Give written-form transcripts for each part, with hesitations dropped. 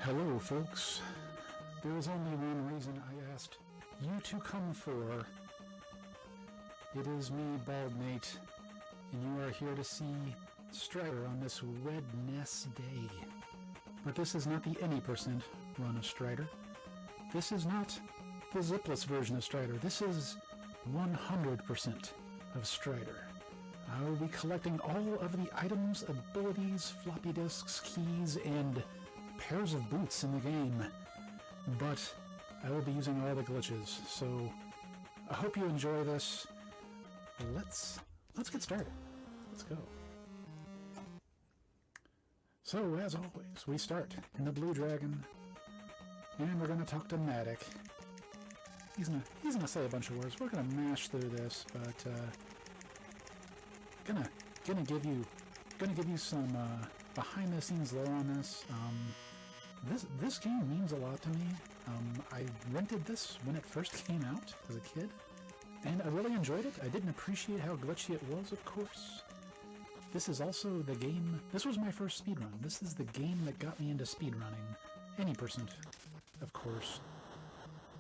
Hello, folks. There is only one reason I asked you to come for. It is me, Baldnate, and you are here to see Strider on this Wednesday day. But this is not the any percent run of Strider. This is not the zipless version of Strider. This is 100% of Strider. I will be collecting all of the items, abilities, floppy disks, keys, and pairs of boots in the game, but I will be using all the glitches, so I hope you enjoy this. Let's get started. Let's go. So, as always, we start in the Blue Dragon, and we're going to talk to Matic. He's gonna say a bunch of words. We're gonna mash through this, but gonna give you some behind the scenes lore on this. This game means a lot to me. I rented this when it first came out as a kid, and I really enjoyed it. I didn't appreciate how glitchy it was, of course. This is also the game. This was my first speedrun. This is the game that got me into speedrunning. Any percent, of course.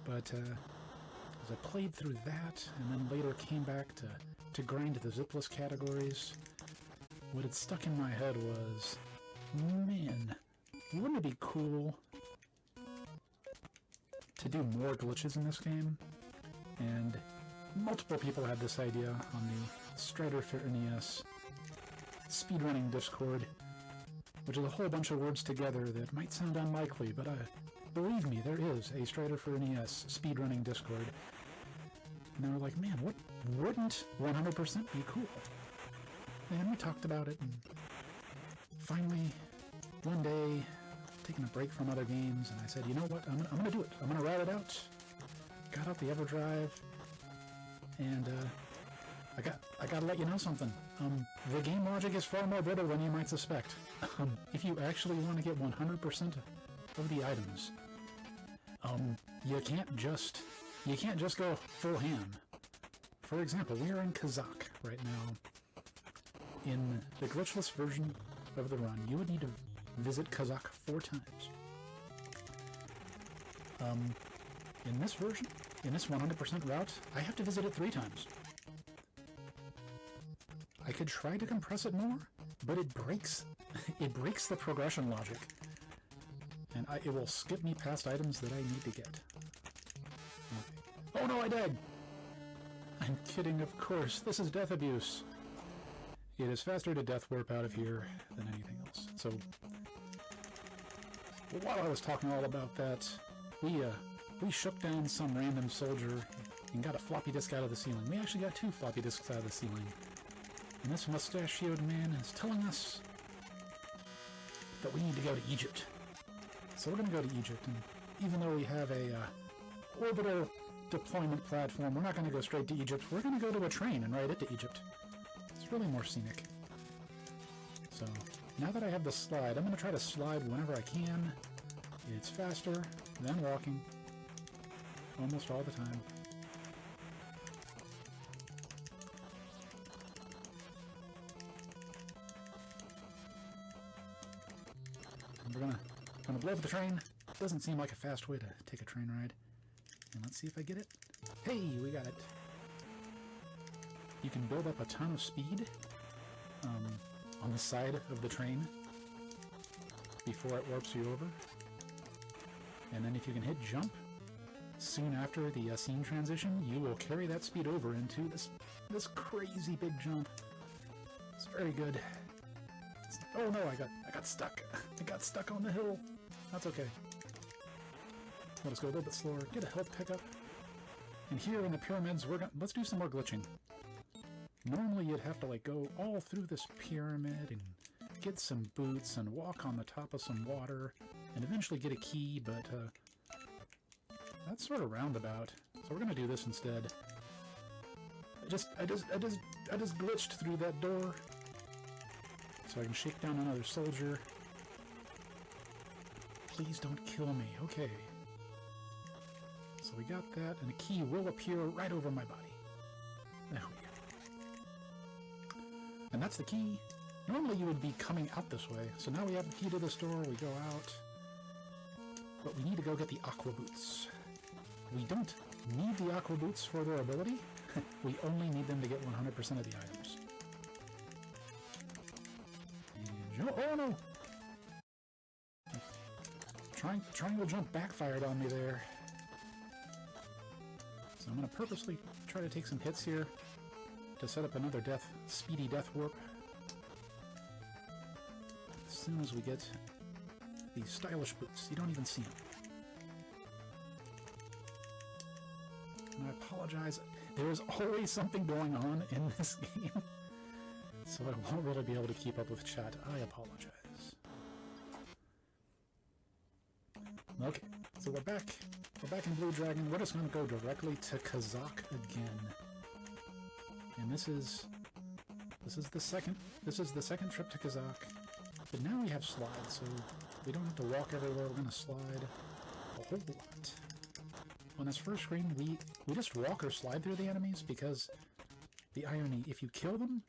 But as I played through that, and then later came back to grind the zipless categories, what had stuck in my head was, man, wouldn't it be cool to do more glitches in this game? And multiple people had this idea on the Strider for NES speedrunning Discord, which is a whole bunch of words together that might sound unlikely, but believe me, there is a Strider for NES speedrunning Discord. And they were like, man, what wouldn't 100% be cool? And we talked about it, and finally, one day, taking a break from other games, and I said, you know what, I'm gonna do it. I'm gonna write it out. Got out the EverDrive, and I gotta let you know something. The game logic is far more brittle than you might suspect. If you actually want to get 100% of the items, you can't just go full ham. For example, we are in Kazakh right now. In the glitchless version of the run, you would need to visit Kazakh 4 times. In this version, in this 100% route, I have to visit it 3 times. I could try to compress it more, but it breaks the progression logic, and it will skip me past items that I need to get. Okay. Oh no, I died! I'm kidding, of course. This is death abuse. It is faster to death warp out of here than anything else. So, while I was talking all about that, we shook down some random soldier and got a floppy disk out of the ceiling. We actually got 2 floppy disks out of the ceiling. And this mustachioed man is telling us that we need to go to Egypt. So we're going to go to Egypt, and even though we have a orbital deployment platform, we're not going to go straight to Egypt. We're going to go to a train and ride it to Egypt. It's really more scenic. So, now that I have the slide, I'm going to try to slide whenever I can. It's faster than walking. Almost all the time. And we're gonna blow up the train. Doesn't seem like a fast way to take a train ride. And let's see if I get it. Hey, we got it. You can build up a ton of speed on the side of the train before it warps you over. And then if you can hit jump soon after the scene transition, you will carry that speed over into this crazy big jump. It's very good. Oh no, I got stuck. I got stuck on the hill. That's okay. Let us go a little bit slower. Get a health pickup. And here in the pyramids, let's do some more glitching. Normally you'd have to go all through this pyramid and get some boots and walk on the top of some water and eventually get a key, but that's sort of roundabout. So we're gonna do this instead. I just glitched through that door so I can shake down another soldier. Please don't kill me. Okay. So we got that, and a key will appear right over my body. There we go. And that's the key. Normally you would be coming out this way, so now we have the key to this door, we go out, but we need to go get the aqua boots. We don't need the aqua boots for their ability. We only need them to get 100% of the items. And oh no! Triangle jump backfired on me there. So I'm going to purposely try to take some hits here to set up another speedy death warp. As soon as we get these stylish boots, you don't even see them. And I apologize, there is always something going on in this game, so I won't really be able to keep up with chat. I apologize. Okay, so we're back. We're back in Blue Dragon. We're just going to go directly to Kazakh again. And this is the second trip to Kazakh. But now we have slides, so we don't have to walk everywhere. We're going to slide a whole lot. On this first screen, we just walk or slide through the enemies because the irony, if you kill them,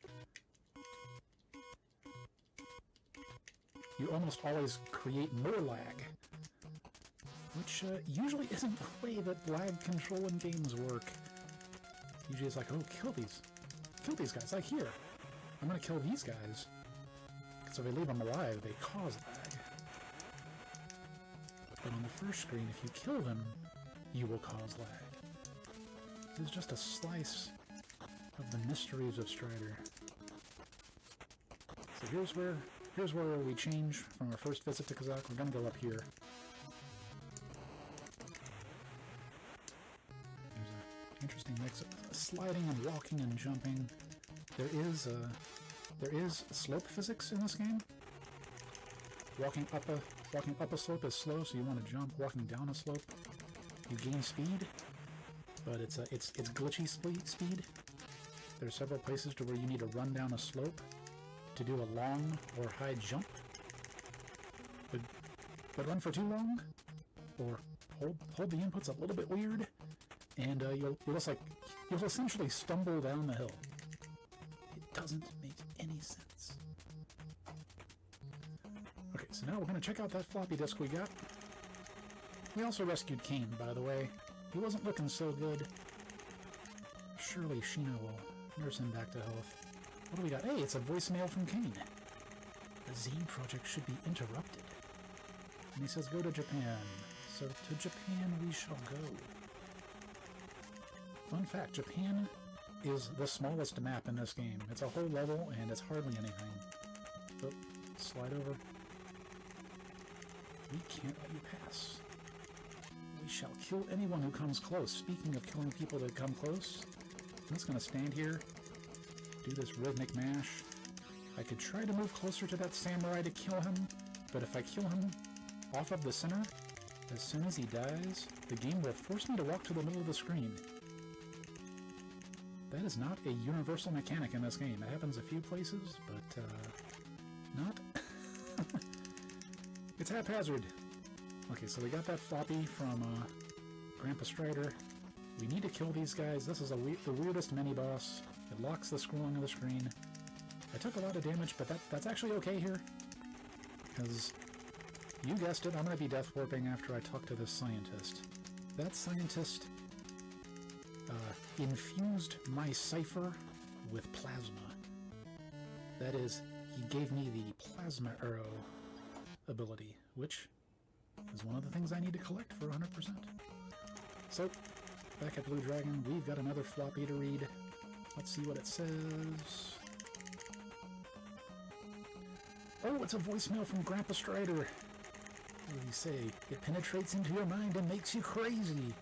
you almost always create more lag. Which usually isn't the way that lag control in games work. Usually it's like, oh, kill these guys, like here. I'm gonna kill these guys. Because if I leave them alive, they cause lag. But on the first screen, if you kill them, you will cause lag. This is just a slice of the mysteries of Strider. So here's where we change from our first visit to Kazakh. We're gonna go up here. Interesting mix of sliding and walking and jumping. There is slope physics in this game. Walking up a slope is slow, so you want to jump. Walking down a slope, you gain speed, but it's glitchy speed. There are several places to where you need to run down a slope to do a long or high jump. But run for too long, or hold the inputs a little bit weird. And you'll essentially stumble down the hill. It doesn't make any sense. Okay, so now we're going to check out that floppy disk we got. We also rescued Kane, by the way. He wasn't looking so good. Surely Sheena will nurse him back to health. What do we got? Hey, it's a voicemail from Kane. The Zine project should be interrupted. And he says, go to Japan. So to Japan we shall go. Fun fact, Japan is the smallest map in this game. It's a whole level, and it's hardly anything. Oh, slide over. We can't let you pass. We shall kill anyone who comes close. Speaking of killing people that come close, I'm just going to stand here, do this rhythmic mash. I could try to move closer to that samurai to kill him, but if I kill him off of the center, as soon as he dies, the game will force me to walk to the middle of the screen. That is not a universal mechanic in this game. It happens a few places, but not... It's haphazard. Okay, so we got that floppy from Grandpa Strider. We need to kill these guys. This is the weirdest mini-boss. It locks the scrolling of the screen. I took a lot of damage, but that's actually okay here. Because, you guessed it, I'm going to be death warping after I talk to this scientist. That scientist... infused my cipher with plasma. That is, he gave me the plasma arrow ability, which is one of the things I need to collect for 100%. So, back at Blue Dragon, we've got another floppy to read. Let's see what it says. Oh, it's a voicemail from Grandpa Strider. What did he say? It penetrates into your mind and makes you crazy.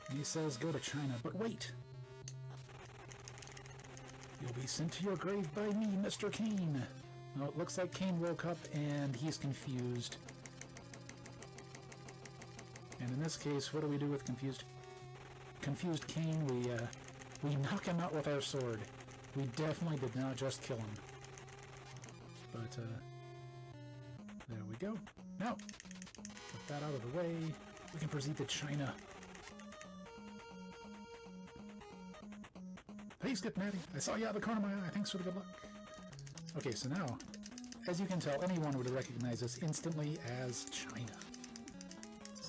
And he says, go to China, but wait! You'll be sent to your grave by me, Mr. Kane! Well, it looks like Kane woke up and he's confused. And in this case, what do we do with confused Kane? We knock him out with our sword. We definitely did not just kill him. But, there we go. Now, put that out of the way. We can proceed to China. Hey, Skip Natty. I saw you out of the corner of my eye. Thanks for the good luck. Okay, so now, as you can tell, anyone would recognize this instantly as China.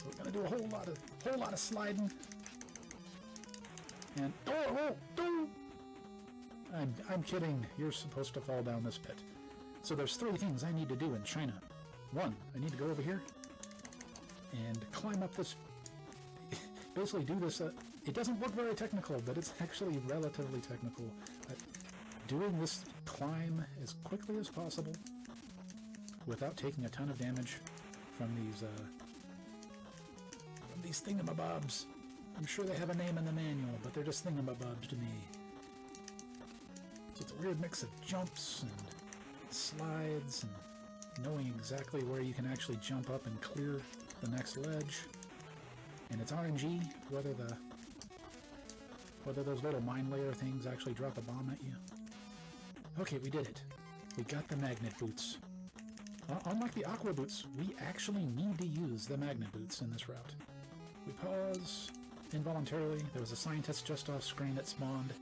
So we're gonna do a whole lot of sliding. And I'm kidding. You're supposed to fall down this pit. So there's 3 things I need to do in China. 1, I need to go over here and climb up this. Basically, do this. It doesn't look very technical, but it's actually relatively technical. Doing this climb as quickly as possible without taking a ton of damage from these thingamabobs. I'm sure they have a name in the manual, but they're just thingamabobs to me. So it's a weird mix of jumps and slides and knowing exactly where you can actually jump up and clear the next ledge. And it's RNG whether those little mine layer things actually drop a bomb at you. Okay, we did it. We got the magnet boots. Unlike the aqua boots, we actually need to use the magnet boots in this route. We pause involuntarily. There was a scientist just off screen that spawned.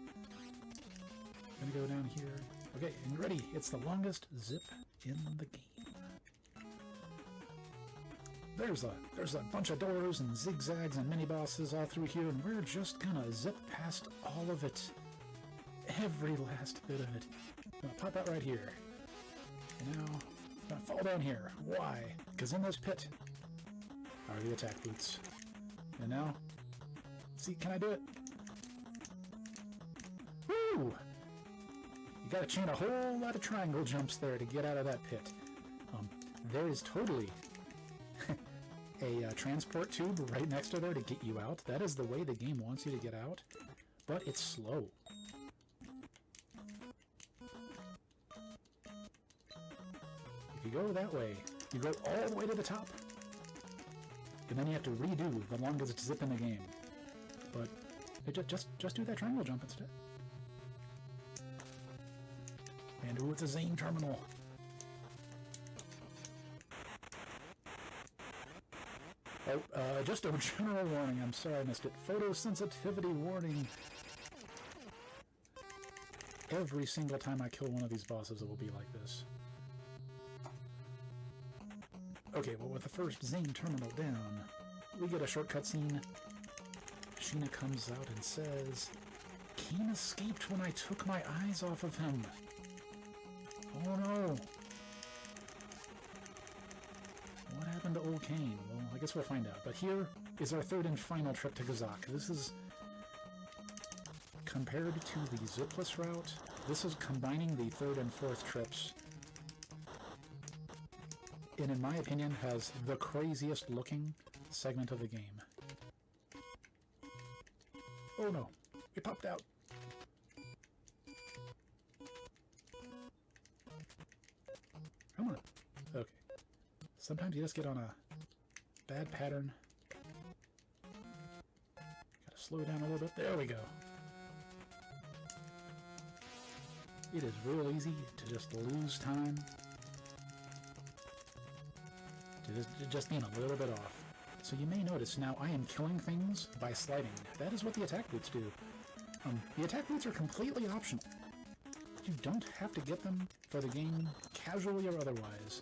Gonna go down here. Okay, and ready. It's the longest zip in the game. There's a bunch of doors and zigzags and mini bosses all through here, and we're just gonna zip past all of it. Every last bit of it. I'm gonna pop out right here. And now, I'm gonna fall down here. Why? Because in this pit are the attack boots. And now, see, can I do it? Woo! You gotta chain a whole lot of triangle jumps there to get out of that pit. There is totally a transport tube right next to there to get you out. That is the way the game wants you to get out, but it's slow. If you go that way, you go all the way to the top, and then you have to redo the longest zip in the game. But just do that triangle jump instead. And ooh, it's a Zane terminal. Oh, just a general warning. I'm sorry I missed it. Photosensitivity warning. Every single time I kill one of these bosses, it will be like this. Okay, well, with the first Zane terminal down, we get a short cutscene. Sheena comes out and says, "Keen escaped when I took my eyes off of him." Oh no. What happened to old Kane? Well, I guess we'll find out. But here is our 3rd and final trip to Kazakh. This is, compared to the zipless route, this is combining the 3rd and 4th trips. And in my opinion, has the craziest looking segment of the game. Oh no, it popped out. Come on. Okay. Sometimes you just get on a bad pattern. Gotta slow down a little bit. There we go. It is real easy to just lose time. To just being a little bit off. So you may notice now I am killing things by sliding. That is what the attack boots do. The attack boots are completely optional. You don't have to get them for the game, casually or otherwise.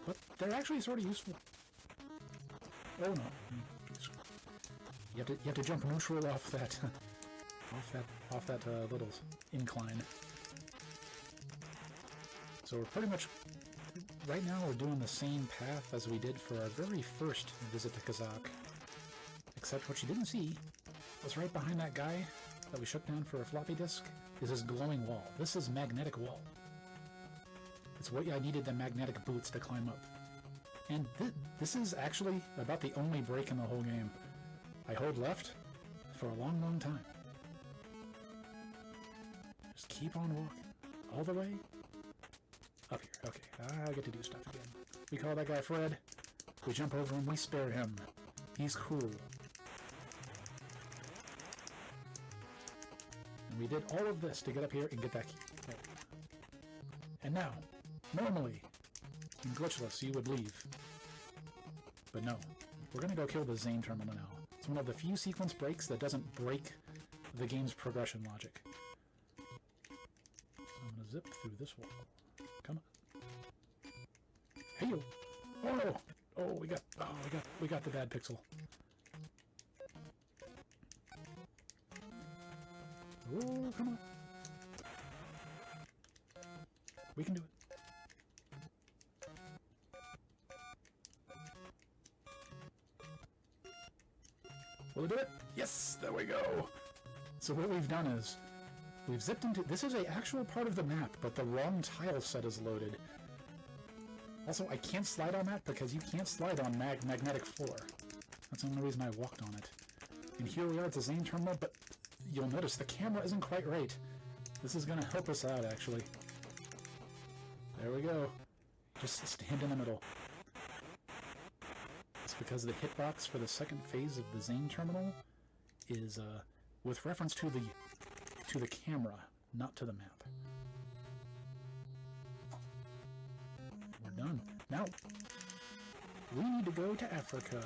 But they're actually sort of useful. Oh no. You have to jump neutral off that off that little incline. So we're pretty much right now we're doing the same path as we did for our very first visit to Kazakh. Except what you didn't see was right behind that guy that we shook down for a floppy disk is this glowing wall. This is magnetic wall. It's what I needed the magnetic boots to climb up. And this is actually about the only break in the whole game. I hold left for a long, long time. Just keep on walking. All the way up here. Okay, I get to do stuff again. We call that guy Fred. We jump over him, we spare him. He's cool. And we did all of this to get up here and get that key. There we go. And now, normally, in glitchless, you would leave. But no, we're gonna go kill the Zane terminal now. It's one of the few sequence breaks that doesn't break the game's progression logic. So I'm gonna zip through this wall. Come on. Hey, you! Oh! Oh, we got the bad pixel. Oh, come on. We can do it. Will it do it? Yes, there we go. So what we've done is we've zipped into... This is an actual part of the map, but the wrong tile set is loaded. Also, I can't slide on that because you can't slide on magnetic floor. That's the only reason I walked on it. And here we are at the Zane terminal, but you'll notice the camera isn't quite right. This is going to help us out, actually. There we go. Just stand in the middle. It's because the hitbox for the second phase of the Zane terminal is with reference to the camera, not to the map. We're done. Now, we need to go to Africa,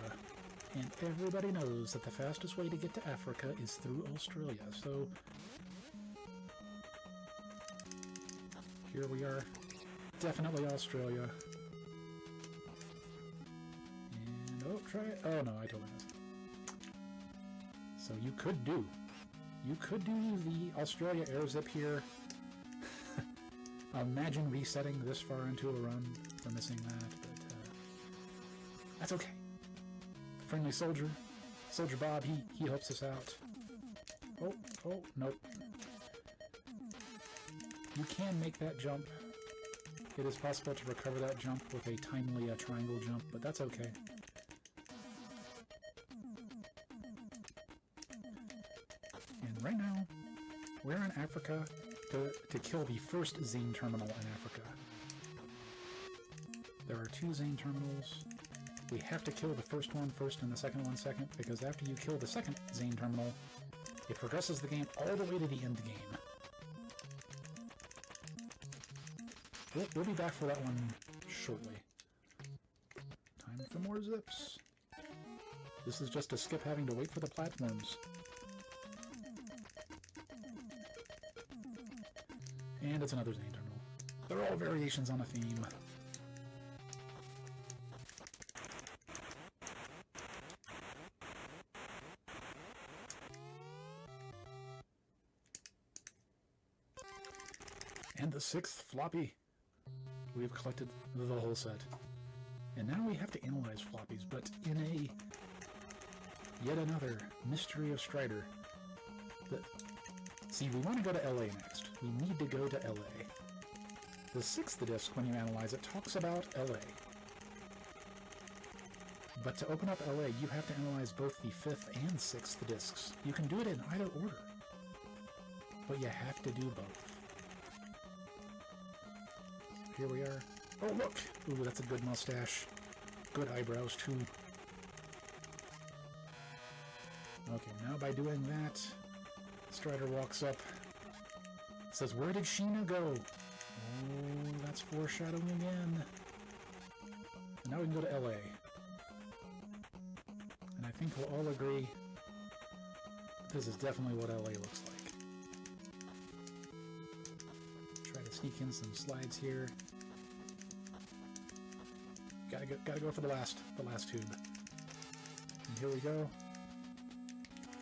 and everybody knows that the fastest way to get to Africa is through Australia, so here we are. Definitely Australia. And, oh, try it. Oh, no, I totally missed. So you could do the Australia air zip here. Imagine resetting this far into a run for missing that, but that's okay. Friendly Soldier Bob, he helps us out. Oh, nope. You can make that jump. It is possible to recover that jump with a timely triangle jump, but that's okay. And right now, we're in Africa to kill the first Zane terminal in Africa. There are 2 Zane terminals. We have to kill the first one first and the second one second, because after you kill the second Zane terminal, it progresses the game all the way to the end game. We'll be back for that one shortly. Time for more zips. This is just to skip having to wait for the platforms. And it's another Zane terminal. They're all variations on a theme. And the 6th floppy. We've collected the whole set. And now we have to analyze floppies, but in yet another mystery of Strider. See, we want to go to LA next. We need to go to LA. The 6th disc, when you analyze it, talks about LA. But to open up LA, you have to analyze both the 5th and 6th discs. You can do it in either order, but you have to do both. Here we are. Oh, look! Ooh, that's a good mustache. Good eyebrows, too. Okay, now by doing that, Strider walks up. Says, where did Sheena go? Oh, that's foreshadowing again. And now we can go to LA. And I think we'll all agree this is definitely what LA looks like. Try to sneak in some slides here. Gotta go for the last tube. And here we go.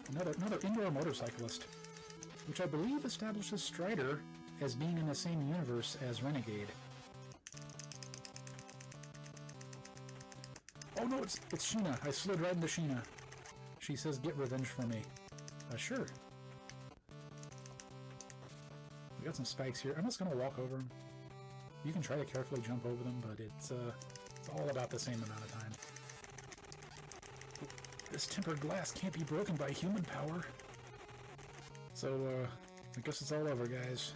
Another indoor motorcyclist, which I believe establishes Strider as being in the same universe as Renegade. Oh no, it's Sheena. I slid right into Sheena. She says, get revenge for me. Sure. We got some spikes here. I'm just gonna walk over them. You can try to carefully jump over them, but it's all about the same amount of time. This tempered glass can't be broken by human power. So, I guess it's all over, guys.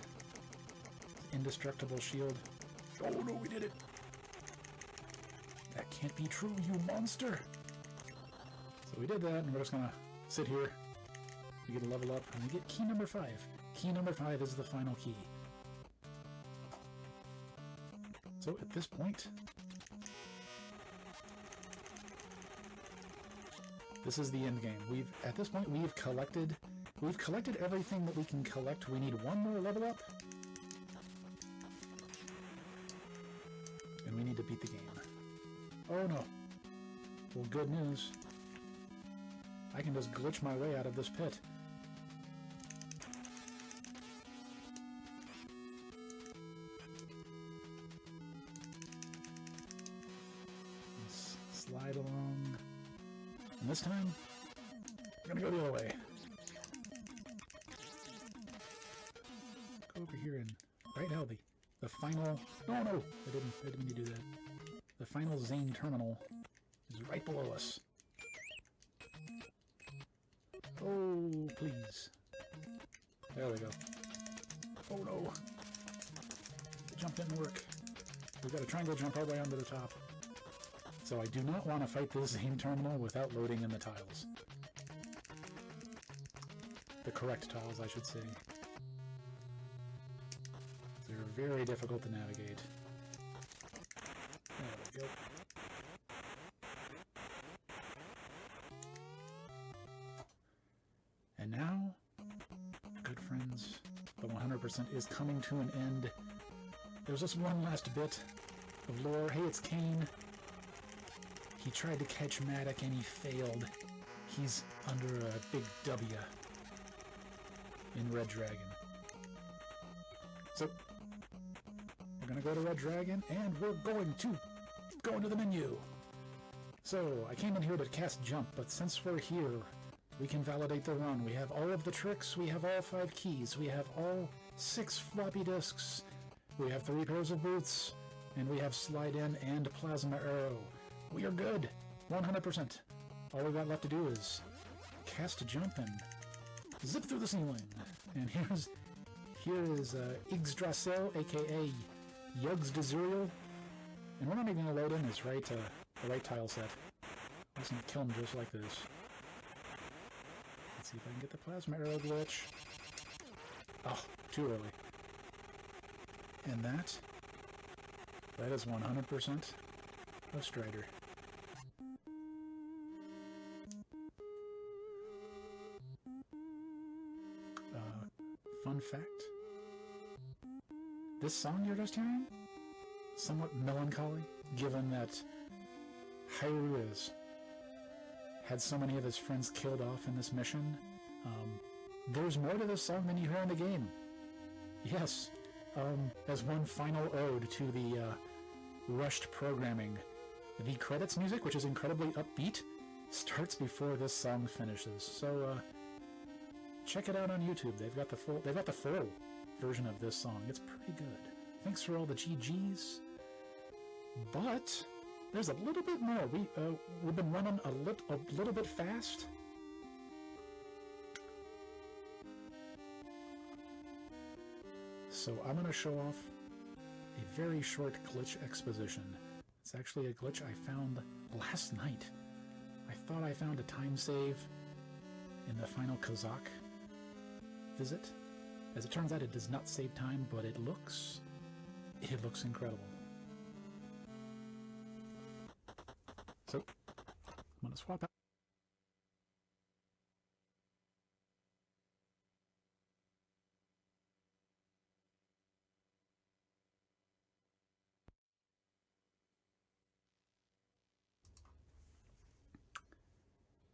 Indestructible shield. Oh no, we did it! That can't be true, you monster! So we did that, and we're just gonna sit here. We get a level up, and we get key number 5. Key number 5 is the final key. So at this point, this is the end game. At this point we've collected everything that we can collect. We need one more level up, and we need to beat the game. Oh no, Well, good news. I can just glitch my way out of this pit. Let's slide along. And this time, we're gonna go the other way. Go over here and right now the final. No, I didn't mean to do that. The final Zane terminal is right below us. Oh, please. There we go. Oh no. The jump didn't work. We've got a triangle jump all the way onto the top. So I do not want to fight this Zane terminal without loading in the tiles. The correct tiles, I should say. They're very difficult to navigate. There we go. And now, good friends, the 100% is coming to an end. There's just one last bit of lore. Hey, it's Kane. He tried to catch Maddock and he failed. He's under a big W in Red Dragon. So, we're going to go to Red Dragon and we're going to go into the menu. So, I came in here to cast jump, but since we're here, we can validate the run. We have all of the tricks, we have all 5 keys, we have all 6 floppy disks, we have 3 pairs of boots, and we have slide in and plasma arrow. We are good, 100%. All we got left to do is cast a jump and zip through the ceiling. And here is Yggdrasil, aka Yggdrasil, and we're not even gonna load in this the right tile set. I'm just gonna kill him just like this. Let's see if I can get the plasma arrow glitch. Oh, too early. And that is 100% of Strider. Fun fact. This song you're just hearing? Somewhat melancholy, given that Hyrule had so many of his friends killed off in this mission. There's more to this song than you hear in the game. Yes, as one final ode to the rushed programming. The credits music, which is incredibly upbeat, starts before this song finishes. So check it out on YouTube. They've got the full version of this song. It's pretty good. Thanks for all the GGs. But there's a little bit more. We've been running a little bit fast. So I'm going to show off a very short glitch exposition. It's actually a glitch I found last night. I thought I found a time save in the final Kazakh visit. As it turns out, it does not save time, but it looks incredible. So, I'm going to swap out.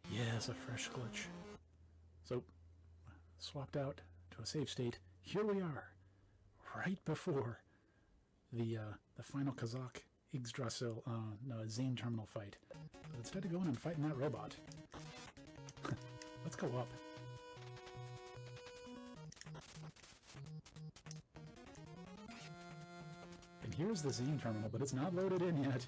Yes, a fresh glitch. So, swapped out to a save state. Here we are, right before the final Kazakh Yggdrasil Zane terminal fight. But instead of going and fighting that robot, let's go up. And here's the Zane terminal, but it's not loaded in yet.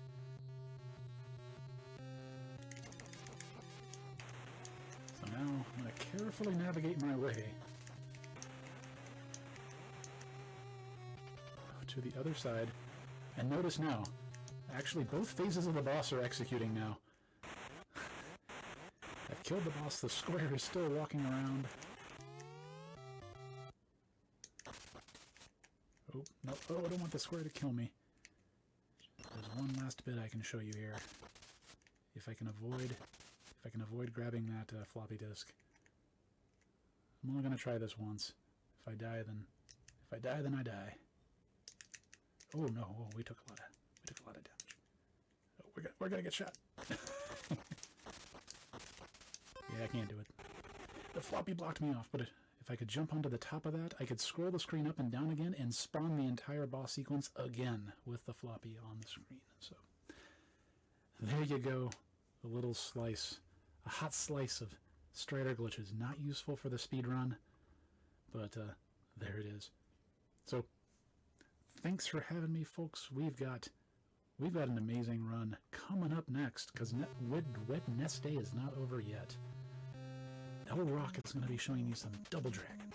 So now I'm going to carefully navigate my way to the other side. And notice now, actually both phases of the boss are executing now. I've killed the boss, the square is still walking around. Oh, no, oh, I don't want the square to kill me. There's one last bit I can show you here. If I can avoid grabbing that floppy disk. I'm only going to try this once. If I die, then I die. Oh no! Oh, we took a lot of damage. Oh, we're gonna get shot. I can't do it. The floppy blocked me off, but if I could jump onto the top of that, I could scroll the screen up and down again and spawn the entire boss sequence again with the floppy on the screen. So there you go, a little slice, a hot slice of Strider glitches. Not useful for the speedrun, but there it is. So thanks for having me, folks. We've got an amazing run coming up next, because Wet Nest Day is not over yet. El Rock is going to be showing you some Double Dragon.